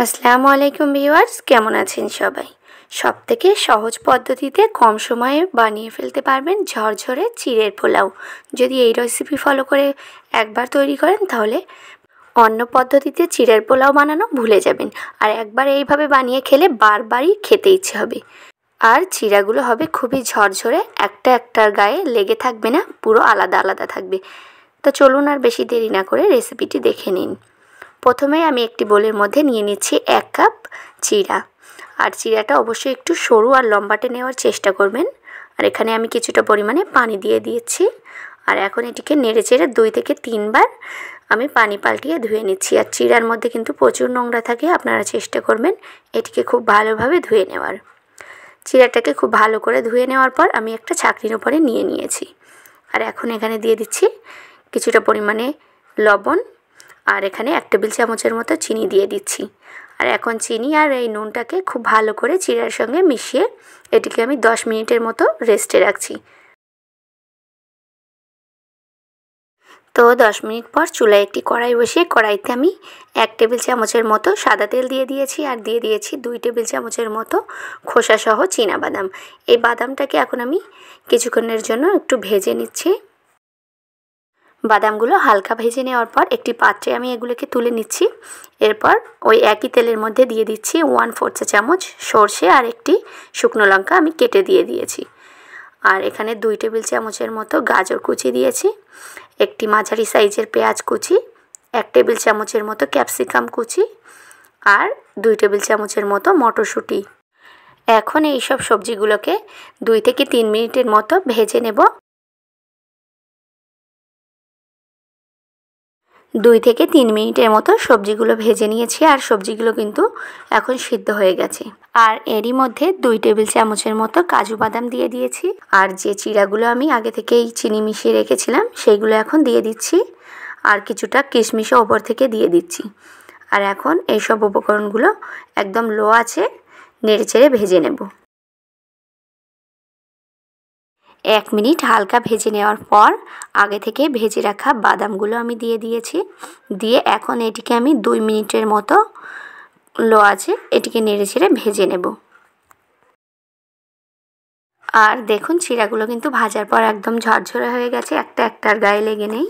আসসালামু আলাইকুম ভিউয়ার্স, কেমন আছেন সবাই? সবথেকে সহজ পদ্ধতিতে কম সময়ে বানিয়ে ফেলতে পারবেন ঝরঝরে চিড়ের পোলাও। যদি এই রেসিপি ফলো করে একবার তৈরি করেন তাহলে অন্য পদ্ধতিতে চিড়ের পোলাও বানানো ভুলে যাবেন। আর একবার এইভাবে বানিয়ে খেলে বারবারই খেতে ইচ্ছে হবে। আর চিড়াগুলো হবে খুবই ঝরঝরে, একটার গায়ে লেগে থাকবে না, পুরো আলাদা আলাদা থাকবে। তো চলুন আর বেশি দেরি না করে রেসিপিটি দেখে নিন। প্রথমে আমি একটি বোলের মধ্যে নিয়ে নিচ্ছি 1 কাপ চিড়া। আর চিড়াটা অবশ্যই একটু সরু আর লম্বাটে নেওয়ার চেষ্টা করবেন। আর এখানে আমি কিছুটা পরিমাণে পানি দিয়ে দিয়েছি। আর এখন এটিকে নেড়েচেড়ে 2 থেকে 3 বার আমি পানি পাল্টিয়ে ধুয়ে নিচ্ছি। আর চিড়ার মধ্যে কিন্তু প্রচুর নোংরা থাকে, আপনারা চেষ্টা করবেন এটিকে খুব ভালোভাবে ধুয়ে নেওয়ার। চিড়াটাকে খুব ভালো করে ধুয়ে নেওয়ার পর আমি একটা ছাঁকনির উপরে নিয়ে নিয়েছি। আর এখন এখানে দিয়ে দিচ্ছি কিছুটা পরিমাণে লবণ। আর এখানে 1 টেবিল চামচের মতো চিনি দিয়ে দিচ্ছি। আর এখন চিনি আর এই নুনটাকে খুব ভালো করে চিড়ার সঙ্গে মিশিয়ে এটিকে আমি 10 মিনিটের মতো রেস্টে রাখছি। তো 10 মিনিট পর চুলায় একটি কড়াই বসিয়ে কড়াইতে আমি 1 টেবিল চামচের মতো সাদা তেল দিয়ে দিয়েছি। আর দিয়ে দিয়েছি 2 টেবিল চামচের মতো খোসাসহ চীনাবাদাম। এই বাদামটাকে এখন আমি কিছুক্ষণের জন্য একটু ভেজে নিচ্ছি। বাদামগুলো হালকা ভেজে নেওয়ার পর একটি পাত্রে আমি এগুলোকে তুলে নিচ্ছি। এরপর ওই একই তেলের মধ্যে দিয়ে দিচ্ছি 1/4 চা চামচ সরষে আর একটি শুকনো লঙ্কা আমি কেটে দিয়ে দিয়েছি। আর এখানে 2 টেবিল চামচের মতো গাজর কুচি দিয়েছি, একটি মাঝারি সাইজের পেঁয়াজ কুচি, 1 টেবিল চামচের মতো ক্যাপসিকাম কুচি আর 2 টেবিল চামচের মতো মটরশুঁটি। এখন এই সব সবজিগুলোকে 2 থেকে 3 মিনিটের মতো ভেজে নেব। 2 থেকে 3 মিনিটের মতো সবজিগুলো ভেজে নিয়েছি। আর সবজিগুলো কিন্তু এখন সিদ্ধ হয়ে গেছে। আর এরই মধ্যে 2 টেবিল চামচের মতো কাজু বাদাম দিয়ে দিয়েছি। আর যে চিড়াগুলো আমি আগে থেকেই চিনি মিশিয়ে রেখেছিলাম সেইগুলো এখন দিয়ে দিচ্ছি। আর কিছুটা কিশমিশও ওপর থেকে দিয়ে দিচ্ছি। আর এখন এই সব উপকরণগুলো একদম লো আঁচে নেড়েচেড়ে ভেজে নেব। 1 মিনিট হালকা ভেজে নেওয়ার পর আগে থেকে ভেজে রাখা বাদামগুলো আমি দিয়ে দিয়েছি। দিয়ে এখন এটিকে আমি 2 মিনিটের মতো লো আঁচে এটিকে নেড়েচেড়ে ভেজে নেব। আর দেখুন চিড়াগুলো কিন্তু ভাজার পর একদম ঝরঝরে হয়ে গেছে, একটার গায়ে লেগে নেই।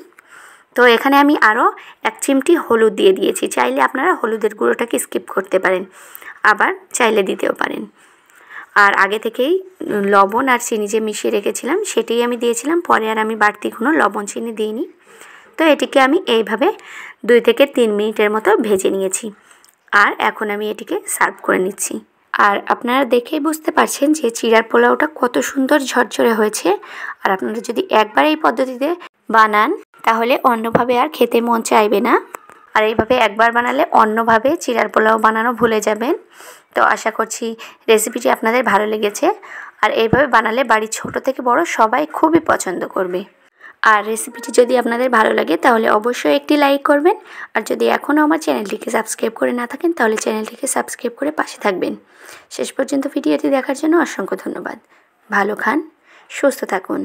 তো এখানে আমি আরও 1 চিমটি হলুদ দিয়ে দিয়েছি। চাইলে আপনারা হলুদের গুঁড়োটাকে স্কিপ করতে পারেন, আবার চাইলে দিতেও পারেন। আর আগে থেকেই লবণ আর চিনি যে মিশিয়ে রেখেছিলাম সেটাই আমি দিয়েছিলাম, পরে আর আমি বাড়তি কোনো লবণ চিনি দিইনি। তো এটিকে আমি এইভাবে 2 থেকে 3 মিনিটের মতো ভেজে নিয়েছি। আর এখন আমি এটিকে সার্ভ করে নিচ্ছি। আর আপনারা দেখেই বুঝতে পারছেন যে চিড়ার পোলাওটা কত সুন্দর ঝরঝরে হয়েছে। আর আপনারা যদি একবার এই পদ্ধতিতে বানান তাহলে অন্যভাবে আর খেতে মন চাইবে না। আর এইভাবে একবার বানালে অন্যভাবে চিড়ার পোলাও বানানো ভুলে যাবেন। তো আশা করছি রেসিপিটি আপনাদের ভালো লেগেছে। আর এইভাবে বানালে বাড়ির ছোট থেকে বড় সবাই খুবই পছন্দ করবে। আর রেসিপিটি যদি আপনাদের ভালো লাগে তাহলে অবশ্যই একটি লাইক করবেন। আর যদি এখনও আমার চ্যানেলটিকে সাবস্ক্রাইব করে না থাকেন তাহলে চ্যানেলটিকে সাবস্ক্রাইব করে পাশে থাকবেন। শেষ পর্যন্ত ভিডিওটি দেখার জন্য অসংখ্য ধন্যবাদ। ভালো খান, সুস্থ থাকুন।